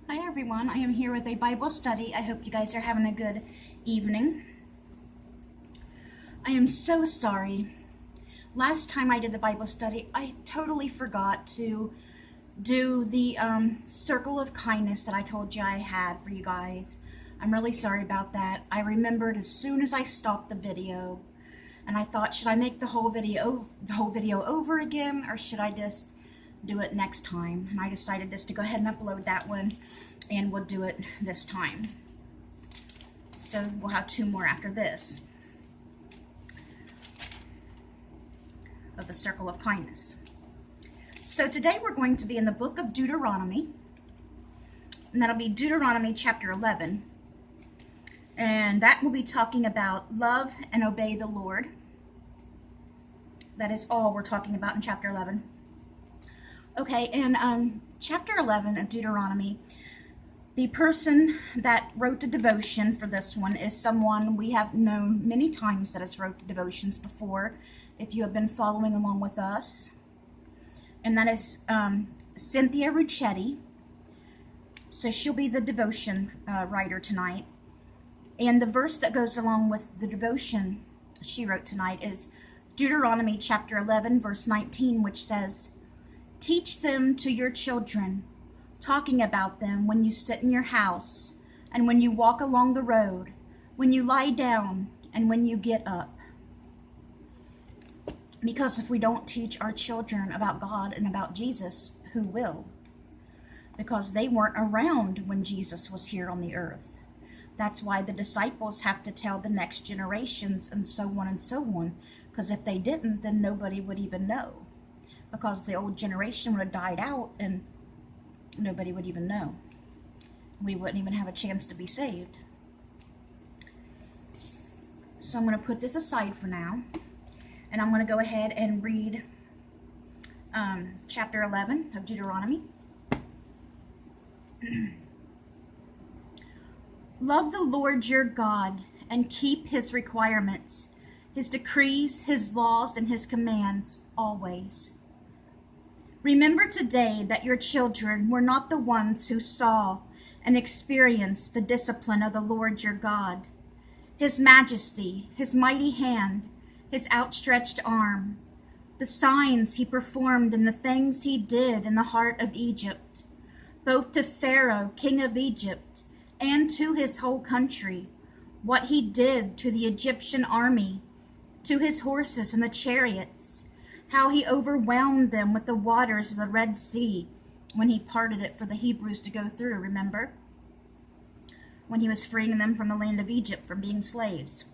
Hi everyone, I am here with a Bible study. I hope you guys are having a good evening. I am so sorry. Last time I did the Bible study, I totally forgot to do the circle of kindness that I told you I had for you guys. I'm really sorry about that. I remembered as soon as I stopped the video, and I thought, should I make the whole video over again, or should I just do it next time? And I decided just to go ahead and upload that one, and we'll do it this time. So we'll have two more after this of the circle of kindness. So today we're going to be in the book of Deuteronomy, and that'll be Deuteronomy chapter 11. And that will be talking about love and obey the Lord. That is all we're talking about in chapter 11. Okay, in chapter 11 of Deuteronomy, the person that wrote the devotion for this one is someone we have known many times that has wrote the devotions before, if you have been following along with us. And that is Cynthia Ruccetti. So she'll be the devotion writer tonight. And the verse that goes along with the devotion she wrote tonight is Deuteronomy chapter 11, verse 19, which says, "Teach them to your children, talking about them when you sit in your house, and when you walk along the road, when you lie down, and when you get up." Because if we don't teach our children about God and about Jesus, who will? Because they weren't around when Jesus was here on the earth. That's why the disciples have to tell the next generations, and so on and so on. Because if they didn't, then nobody would even know. Because the old generation would have died out and nobody would even know. We wouldn't even have a chance to be saved. So I'm going to put this aside for now. And I'm going to go ahead and read chapter 11 of Deuteronomy. Love the Lord your God and keep his requirements, his decrees, his laws, and his commands always. Remember today that your children were not the ones who saw and experienced the discipline of the Lord your God, his majesty, his mighty hand, his outstretched arm, the signs he performed and the things he did in the heart of Egypt, both to Pharaoh, king of Egypt, and to his whole country, what he did to the Egyptian army, to his horses and the chariots, how he overwhelmed them with the waters of the Red Sea when he parted it for the Hebrews to go through, remember? When he was freeing them from the land of Egypt from being slaves.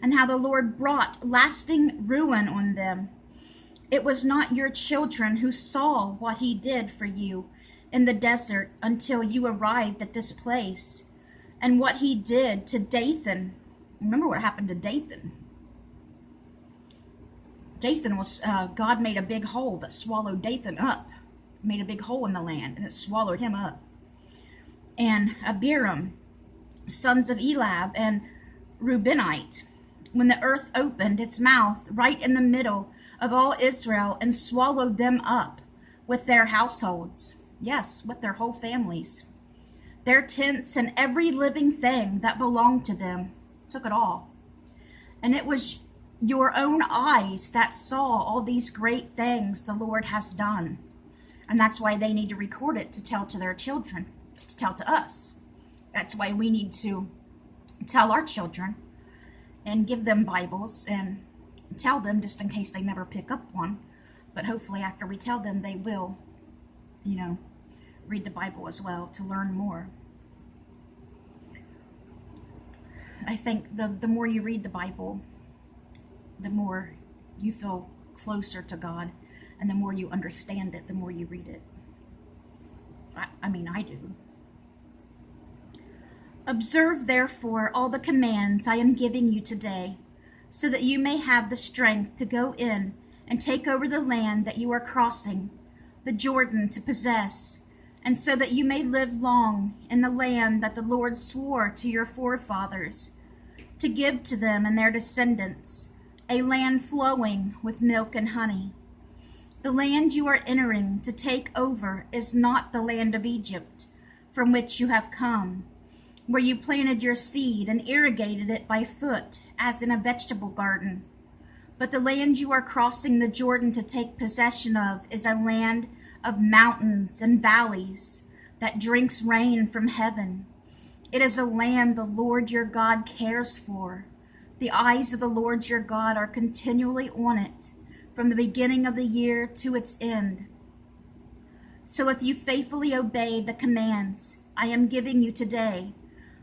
And how the Lord brought lasting ruin on them. It was not your children who saw what he did for you in the desert until you arrived at this place, and what he did to Dathan. Remember what happened to Dathan? Dathan was, God made a big hole that swallowed Dathan up. Made a big hole in the land, and it swallowed him up. And Abiram, sons of Elab, and Reubenite, when the earth opened its mouth right in the middle of all Israel and swallowed them up with their households. Yes, with their whole families. Their tents and every living thing that belonged to them. Took it all. And it was your own eyes that saw all these great things the Lord has done. And that's why they need to record it to tell to their children, to tell to us. That's why we need to tell our children and give them Bibles and tell them just in case they never pick up one. But hopefully after we tell them, they will, read the Bible as well to learn more. I think the more you read the Bible, the more you feel closer to God, and the more you understand it, the more you read it. I mean, I do. Observe, therefore, all the commands I am giving you today, so that you may have the strength to go in and take over the land that you are crossing, the Jordan, to possess, and so that you may live long in the land that the Lord swore to your forefathers, to give to them and their descendants, a land flowing with milk and honey. The land you are entering to take over is not the land of Egypt, from which you have come, where you planted your seed and irrigated it by foot, as in a vegetable garden. But the land you are crossing the Jordan to take possession of is a land of mountains and valleys that drinks rain from heaven. It is a land the Lord your God cares for. The eyes of the Lord your God are continually on it, from the beginning of the year to its end. So if you faithfully obey the commands I am giving you today,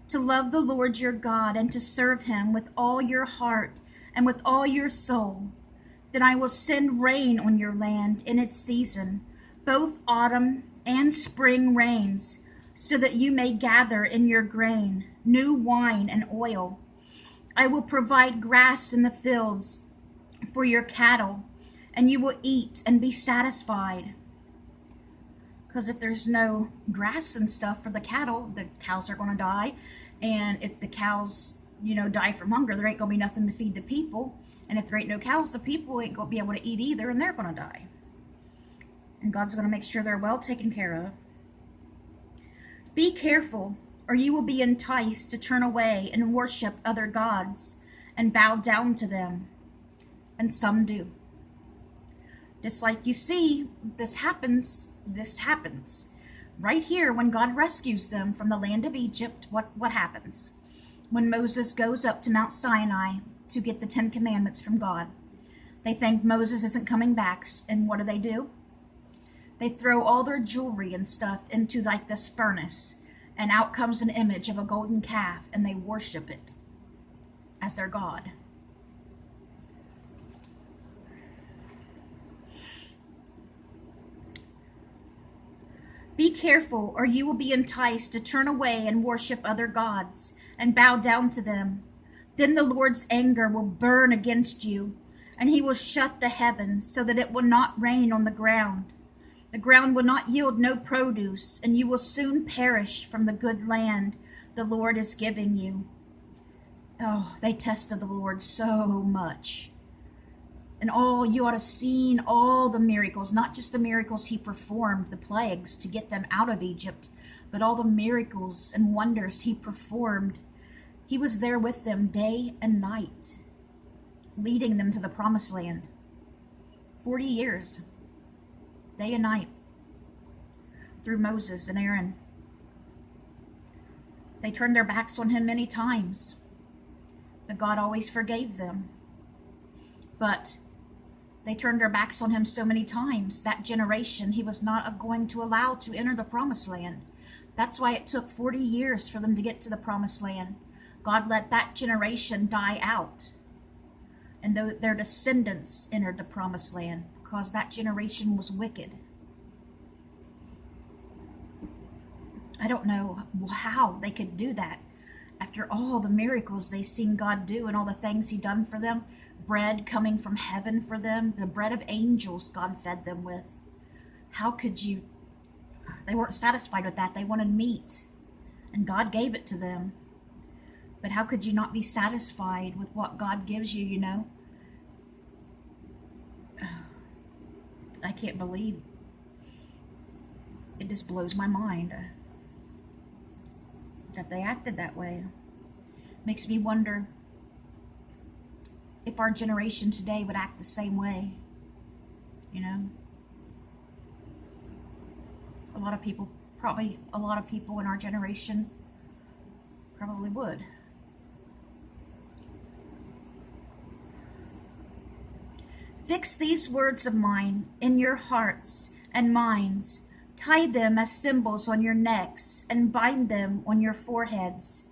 to love the Lord your God and to serve him with all your heart and with all your soul, then I will send rain on your land in its season, both autumn and spring rains, so that you may gather in your grain, new wine and oil. I will provide grass in the fields for your cattle, and you will eat and be satisfied. Because if there's no grass and stuff for the cows are going to die. And if the cows, die from hunger, there ain't going to be nothing to feed the people. And if there ain't no cows, the people ain't going to be able to eat either, and they're going to die. And God's going to make sure they're well taken care of. Be careful, or you will be enticed to turn away and worship other gods and bow down to them. And some do. Just like you see, this happens. Right here, when God rescues them from the land of Egypt, what happens? When Moses goes up to Mount Sinai to get the 10 Commandments from God, they think Moses isn't coming back, and what do? They throw all their jewelry and stuff into like this furnace, and out comes an image of a golden calf, and they worship it as their God. Be careful, or you will be enticed to turn away and worship other gods and bow down to them. Then the Lord's anger will burn against you, and he will shut the heavens so that it will not rain on the ground. The ground will not yield no produce, and you will soon perish from the good land the Lord is giving you. Oh, they tested the Lord so much. And you ought to have seen all the miracles, not just the miracles he performed, the plagues, to get them out of Egypt, but all the miracles and wonders he performed. He was there with them day and night, leading them to the promised land. 40 years, day and night, through Moses and Aaron. They turned their backs on him many times, but God always forgave them. But they turned their backs on him so many times, that generation he was not going to allow to enter the promised land. That's why it took 40 years for them to get to the promised land. God let that generation die out, and their descendants entered the promised land because that generation was wicked. I don't know how they could do that after all the miracles they seen God do and all the things he done for them. Bread coming from heaven for them, the bread of angels God fed them with. How could you? They weren't satisfied with that. They wanted meat, and God gave it to them. But how could you not be satisfied with what God gives you, I can't believe. It just blows my mind that they acted that way. Makes me wonder if our generation today would act the same way. A lot of people in our generation probably would. Fix these words of mine in your hearts and minds. Tie them as symbols on your necks and bind them on your foreheads.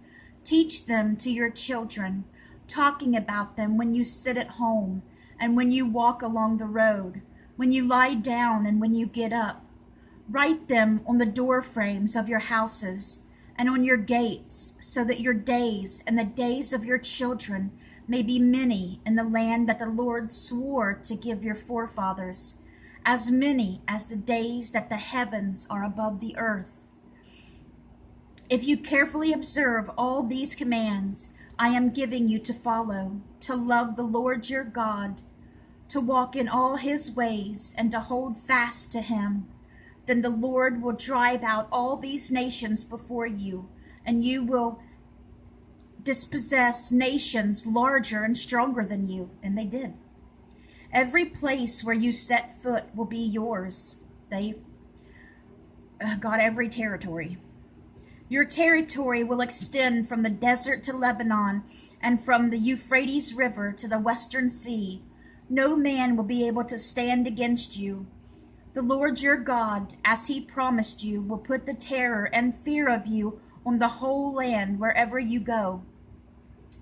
Teach them to your children, talking about them when you sit at home and when you walk along the road, when you lie down and when you get up. Write them on the door frames of your houses and on your gates, so that your days and the days of your children may be many in the land that the Lord swore to give your forefathers, as many as the days that the heavens are above the earth. If you carefully observe all these commands I am giving you to follow, to love the Lord your God, to walk in all his ways and to hold fast to him, then the Lord will drive out all these nations before you, and you will dispossess nations larger and stronger than you. And they did. Every place where you set foot will be yours. They got every territory. Your territory will extend from the desert to Lebanon and from the Euphrates River to the western sea. No man will be able to stand against you. The Lord your God, as he promised you, will put the terror and fear of you on the whole land wherever you go.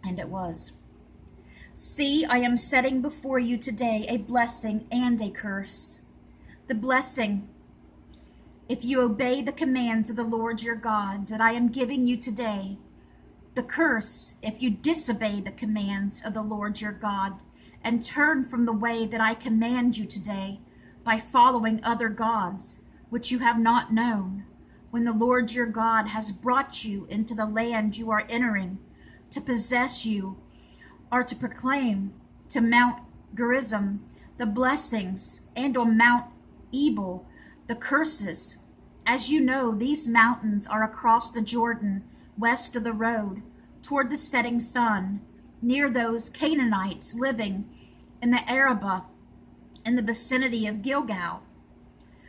And it was. See, I am setting before you today a blessing and a curse. The blessing, if you obey the commands of the Lord your God that I am giving you today. The curse, if you disobey the commands of the Lord your God and turn from the way that I command you today by following other gods, which you have not known, when the Lord your God has brought you into the land you are entering to possess you, or to proclaim to Mount Gerizim the blessings, and on Mount Ebal the curses. As you know, these mountains are across the Jordan, west of the road, toward the setting sun, near those Canaanites living in the Arabah, in the vicinity of Gilgal.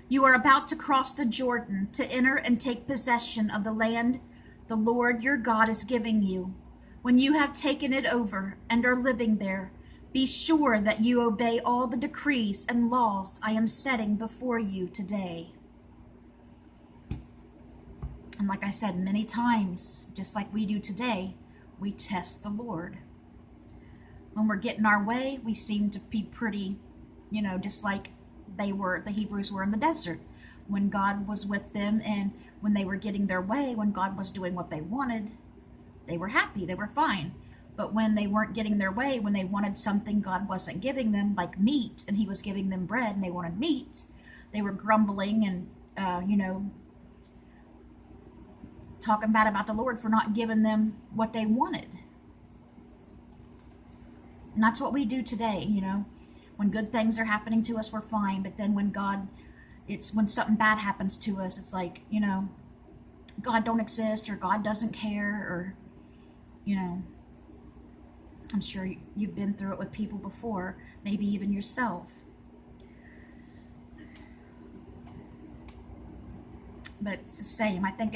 You are about to cross the Jordan to enter and take possession of the land the Lord your God is giving you. When you have taken it over and are living there, be sure that you obey all the decrees and laws I am setting before you today. And like I said many times, just like we do today, we test the Lord. When we're getting our way, we seem to be pretty, just like the Hebrews were in the desert. When God was with them and when they were getting their way, when God was doing what they wanted, they were happy, they were fine. But when they weren't getting their way, when they wanted something God wasn't giving them, like meat, and he was giving them bread and they wanted meat, they were grumbling and, talking bad about the Lord for not giving them what they wanted. And that's what we do today, When good things are happening to us, we're fine. But then when when something bad happens to us, it's like, God don't exist, or God doesn't care, or, I'm sure you've been through it with people before, maybe even yourself. But it's the same. I think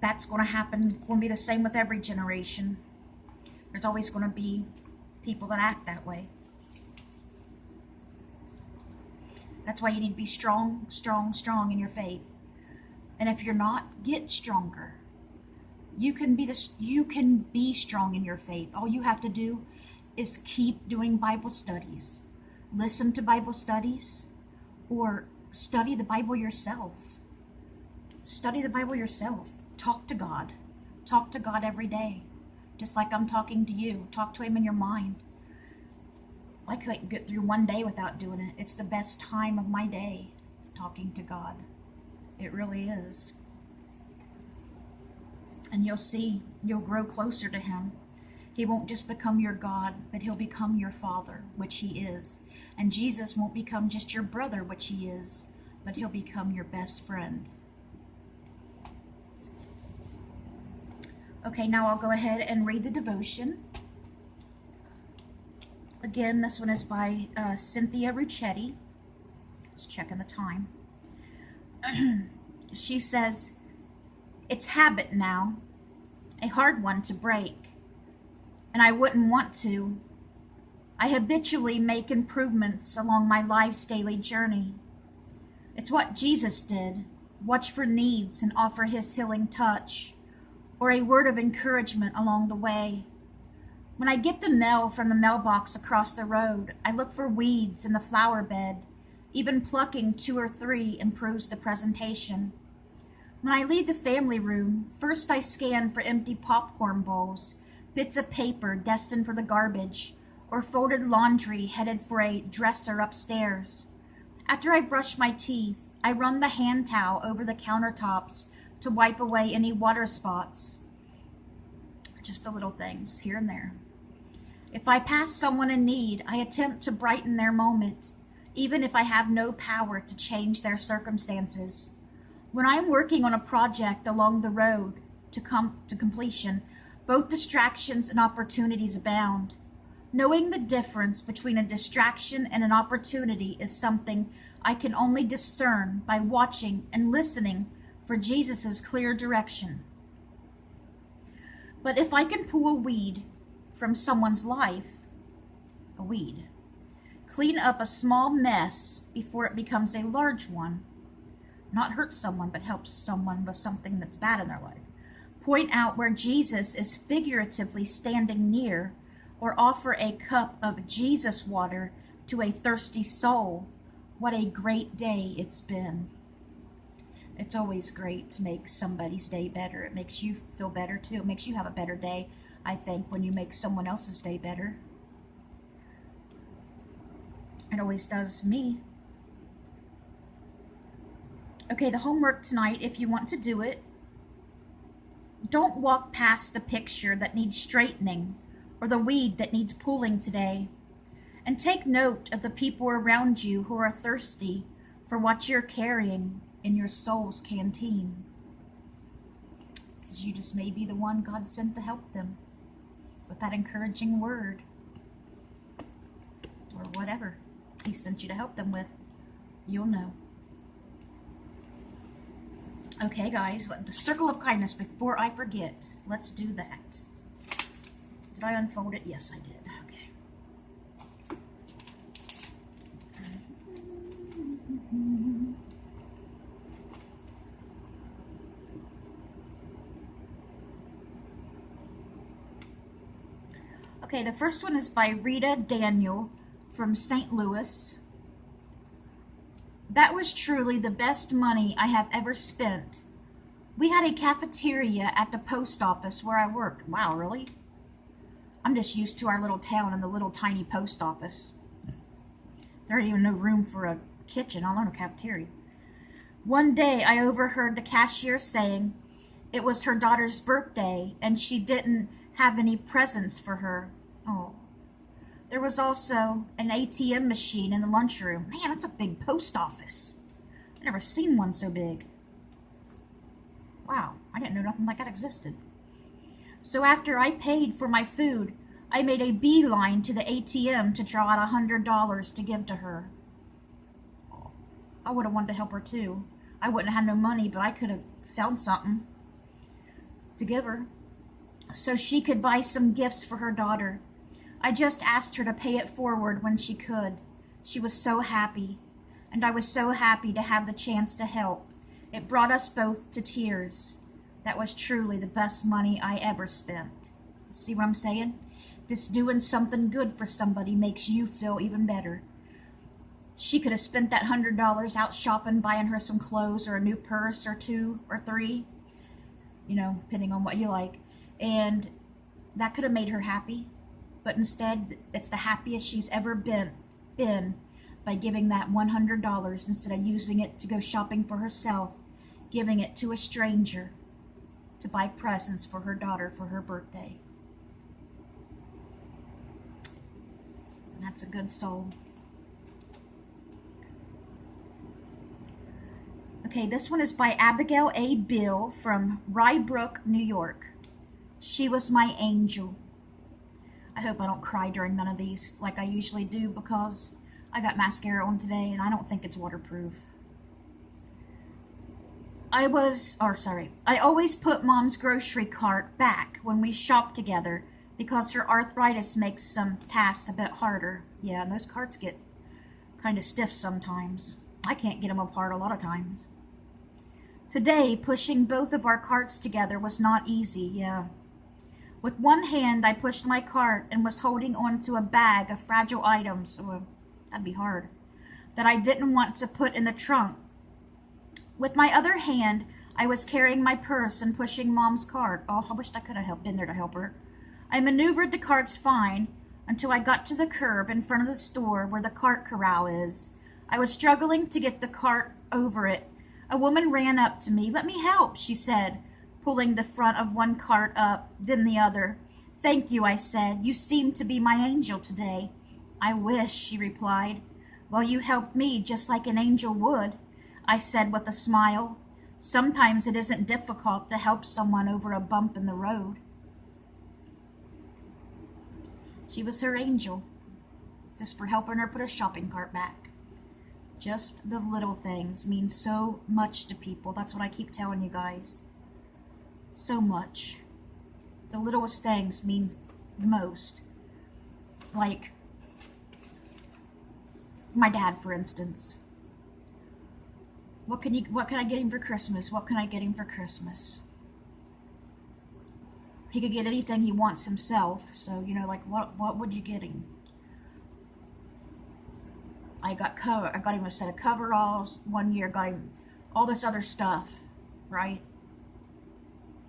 that's going to happen, going to be the same with every generation. There's always going to be people that act that way. That's why you need to be strong, strong, strong in your faith. And if you're not, get stronger. You can be strong in your faith. All you have to do is keep doing Bible studies. Listen to Bible studies, or study the Bible yourself. Study the Bible yourself. Talk to God. Talk to God every day. Just like I'm talking to you. Talk to him in your mind. I couldn't get through one day without doing it. It's the best time of my day, talking to God. It really is. And you'll see, you'll grow closer to him. He won't just become your God, but he'll become your Father, which he is. And Jesus won't become just your brother, which he is, but he'll become your best friend. Okay, now I'll go ahead and read the devotion. Again, this one is by Cynthia Ruccetti. Just checking the time. She says, "It's habit now, a hard one to break, and I wouldn't want to. I habitually make improvements along my life's daily journey. It's what Jesus did, watch for needs and offer his healing touch, or a word of encouragement along the way. When I get the mail from the mailbox across the road, I look for weeds in the flower bed. Even plucking 2 or 3 improves the presentation. When I leave the family room, first I scan for empty popcorn bowls, bits of paper destined for the garbage, or folded laundry headed for a dresser upstairs. After I brush my teeth, I run the hand towel over the countertops to wipe away any water spots. Just the little things here and there. If I pass someone in need, I attempt to brighten their moment, even if I have no power to change their circumstances. When I am working on a project along the road to completion, both distractions and opportunities abound. Knowing the difference between a distraction and an opportunity is something I can only discern by watching and listening for Jesus' clear direction. But if I can pull a weed from someone's life, clean up a small mess before it becomes a large one, not hurt someone, but help someone with something that's bad in their life, point out where Jesus is figuratively standing near, or offer a cup of Jesus water to a thirsty soul, what a great day it's been. It's always great to make somebody's day better. It makes you feel better too. It makes you have a better day, I think, when you make someone else's day better. It always does me. Okay, the homework tonight, if you want to do it, don't walk past a picture that needs straightening or the weed that needs pulling today. And take note of the people around you who are thirsty for what you're carrying in your soul's canteen. Because you just may be the one God sent to help them with that encouraging word or whatever He sent you to help them with. You'll know. Okay, guys, the circle of kindness, before I forget, let's do that. Did I unfold it? Yes, I did. Okay, the first one is by Rita Daniel from St. Louis. That was truly the best money I have ever spent. We had a cafeteria at the post office where I worked. Wow, really? I'm just used to our little town and the little tiny post office. There ain't even no room for a kitchen, all in a cafeteria. One day I overheard the cashier saying it was her daughter's birthday and she didn't have any presents for her. Oh. There was also an ATM machine in the lunchroom. Man, that's a big post office. I've never seen one so big. Wow, I didn't know nothing like that existed. So after I paid for my food, I made a beeline to the ATM to draw out $100 to give to her. I would have wanted to help her too. I wouldn't have had no money, but I could have found something to give her so she could buy some gifts for her daughter. I just asked her to pay it forward when she could. She was so happy, and I was so happy to have the chance to help. It brought us both to tears. That was truly the best money I ever spent. See what I'm saying? This doing something good for somebody makes you feel even better. She could have spent that $100 out shopping, buying her some clothes or a new purse or 2 or 3, you know, depending on what you like. And that could have made her happy. But instead, it's the happiest she's ever been by giving that $100 instead of using it to go shopping for herself, giving it to a stranger to buy presents for her daughter for her birthday. And that's a good soul. Okay, this one is by Abigail A. Bill from Rybrook, New York. She was my angel. I hope I don't cry during none of these like I usually do because I got mascara on today and I don't think it's waterproof. I always put Mom's grocery cart back when we shop together because her arthritis makes some tasks a bit harder. Yeah, and those carts get kind of stiff sometimes. I can't get them apart a lot of times. Today, pushing both of our carts together was not easy, yeah. With one hand, I pushed my cart and was holding onto a bag of fragile items, that'd be hard, that I didn't want to put in the trunk. With my other hand, I was carrying my purse and pushing Mom's cart. Oh, I wished I could have been there to help her. I maneuvered the carts fine until I got to the curb in front of the store where the cart corral is. I was struggling to get the cart over it. A woman ran up to me. "Let me help," she said, pulling the front of one cart up, then the other. Thank you, I said. You seem to be my angel today. I wish, she replied. Well, you helped me just like an angel would, I said with a smile. Sometimes it isn't difficult to help someone over a bump in the road. She was her angel, just for helping her put a shopping cart back. Just the little things mean so much to people. That's what I keep telling you guys. So much. The littlest things mean the most. Like my dad, for instance. What can I get him for Christmas? What can I get him for Christmas? He could get anything he wants himself. So, you know, like what would you get him? I got him a set of coveralls one year, got him all this other stuff, right?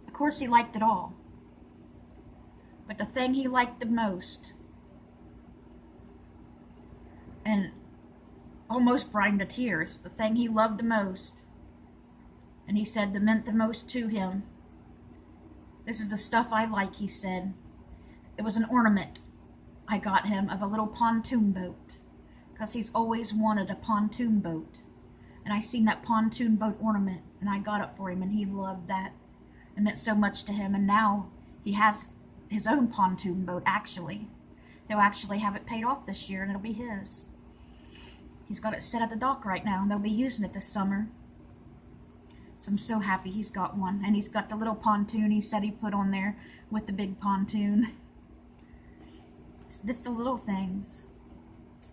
Of course he liked it all. But the thing he liked the most, and almost brought him to tears, the thing he loved the most, and he said that meant the most to him. This is the stuff I like, he said. It was an ornament I got him of a little pontoon boat, because he's always wanted a pontoon boat. And I seen that pontoon boat ornament, and I got it for him, and he loved that. It meant so much to him, and now he has his own pontoon boat, actually. He'll actually have it paid off this year, and it'll be his. He's got it set at the dock right now, and they'll be using it this summer. So I'm so happy he's got one. And he's got the little pontoon he said he put on there with the big pontoon. It's just the little things.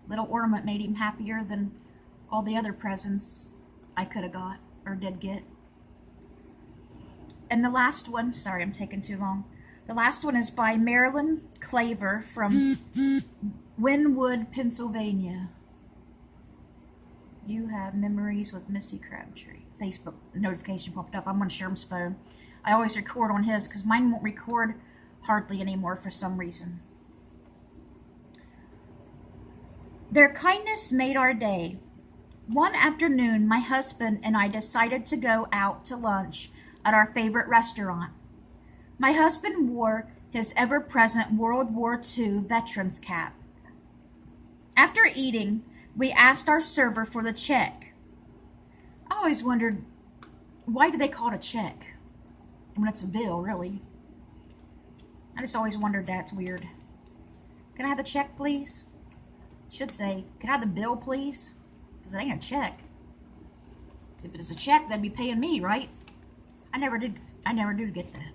Little ornament made him happier than all the other presents I could have got or did get. And the last one, sorry I'm taking too long. The last one is by Marilyn Claver from Wynwood, Pennsylvania. You have memories with Missy Crabtree. Facebook notification popped up. I'm on Sherm's phone. I always record on his because mine won't record hardly anymore for some reason. Their kindness made our day. One afternoon, my husband and I decided to go out to lunch at our favorite restaurant. My husband wore his ever-present World War II veteran's cap. After eating, we asked our server for the check. I always wondered, why do they call it a check when it's a bill, really? I just always wondered that. It's weird. Can I have the check, please? Should say, can I have the bill, please? Because it ain't a check. If it's a check, they'd be paying me, right? I never did get that.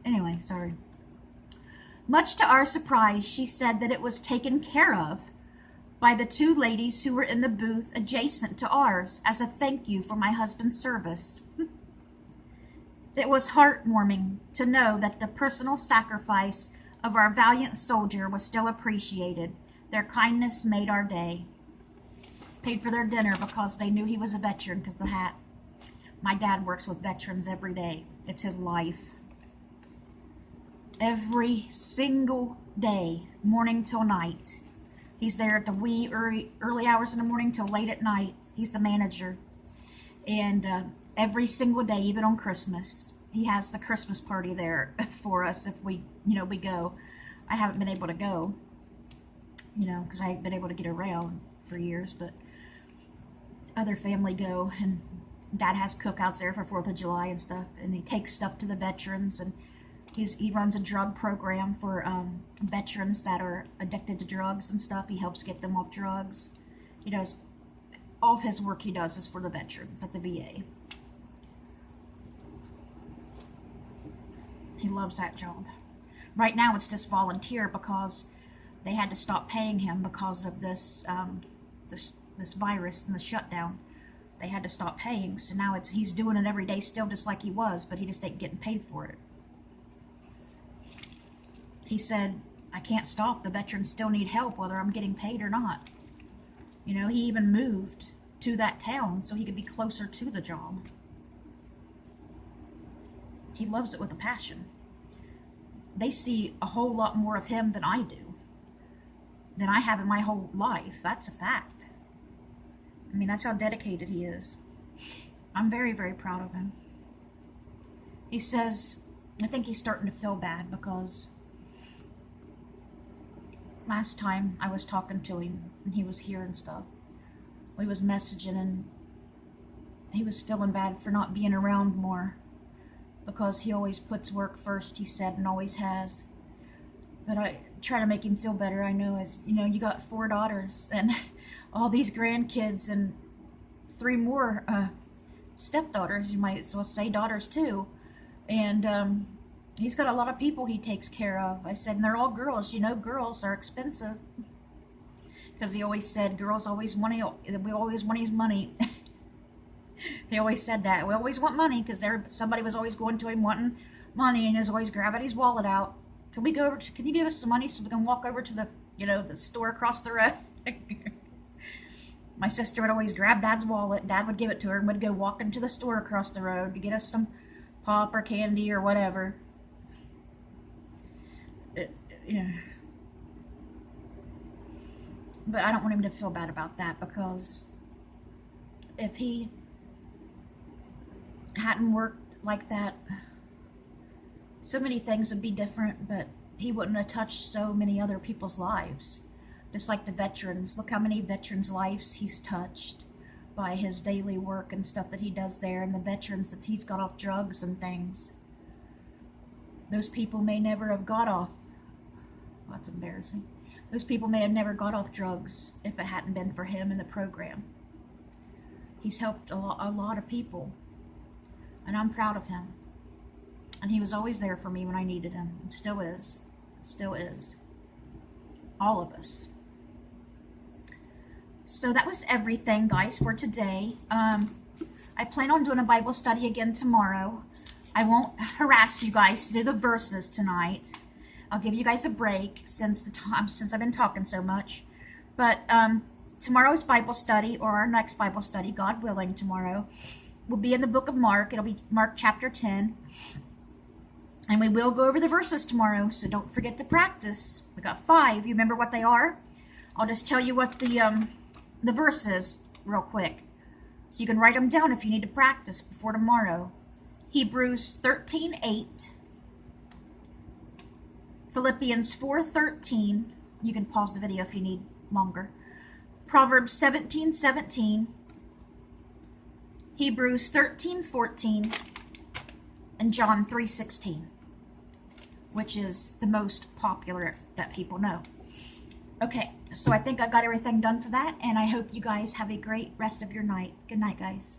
Anyway, sorry. Much to our surprise, she said that it was taken care of by the two ladies who were in the booth adjacent to ours as a thank you for my husband's service. It was heartwarming to know that the personal sacrifice of our valiant soldier was still appreciated. Their kindness made our day. Paid for their dinner because they knew he was a veteran because the hat. My dad works with veterans every day. It's his life. Every single day, morning till night. He's there at the wee early hours in the morning till late at night. He's the manager. And every single day, even on Christmas, he has the Christmas party there for us if we go. I haven't been able to go, because I haven't been able to get around for years, but other family go, and Dad has cookouts there for 4th of July and stuff, and he takes stuff to the veterans, and he runs a drug program for veterans that are addicted to drugs and stuff. He helps get them off drugs. He does, all of his work he does is for the veterans at the VA. He loves that job. Right now it's just volunteer because they had to stop paying him because of this this virus and the shutdown. They had to stop paying, so now he's doing it every day still just like he was, but he just ain't getting paid for it. He said, I can't stop. The veterans still need help whether I'm getting paid or not. He even moved to that town so he could be closer to the job. He loves it with a passion. They see a whole lot more of him than I do, than I have in my whole life. That's a fact. I mean, that's how dedicated he is. I'm very, very proud of him. He says, I think he's starting to feel bad because last time I was talking to him and he was here and stuff. We was messaging and he was feeling bad for not being around more because he always puts work first, he said, and always has. But I try to make him feel better. I know, as you know, you got 4 daughters and all these grandkids and 3 more stepdaughters, you might as well say daughters too. And he's got a lot of people he takes care of. I said, and they're all girls. You know, girls are expensive. Because he always said, girls always want, we always want his money. He always said that. We always want money because somebody was always going to him wanting money and he was always grabbing his wallet out. Can we go over to, can you give us some money so we can walk over to the, you know, the store across the road? My sister would always grab Dad's wallet. Dad would give it to her and would go walk into the store across the road to get us some pop or candy or whatever. Yeah. But I don't want him to feel bad about that, because if he hadn't worked like that, so many things would be different, but he wouldn't have touched so many other people's lives. Just like the veterans. Look how many veterans' lives he's touched by his daily work and stuff that he does there, and the veterans that he's got off drugs and things. Those people may never have got off. Well, that's embarrassing. Those people may have never got off drugs if it hadn't been for him and the program. He's helped a lot of people, and I'm proud of him. And he was always there for me when I needed him, and still is. Still is. All of us. So that was everything, guys, for today. I plan on doing a Bible study again tomorrow. I won't harass you guys to do the verses tonight. I'll give you guys a break since I've been talking so much. But tomorrow's Bible study, or our next Bible study, God willing, tomorrow, will be in the book of Mark. It'll be Mark chapter 10. And we will go over the verses tomorrow, so don't forget to practice. We got 5. You remember what they are? I'll just tell you what the verse is real quick, so you can write them down if you need to practice before tomorrow. Hebrews 13:8, Philippians 4:13. You can pause the video if you need longer. Proverbs 17:17, Hebrews 13:14, and John 3:16, which is the most popular that people know. Okay, so I think I got everything done for that, and I hope you guys have a great rest of your night. Good night, guys.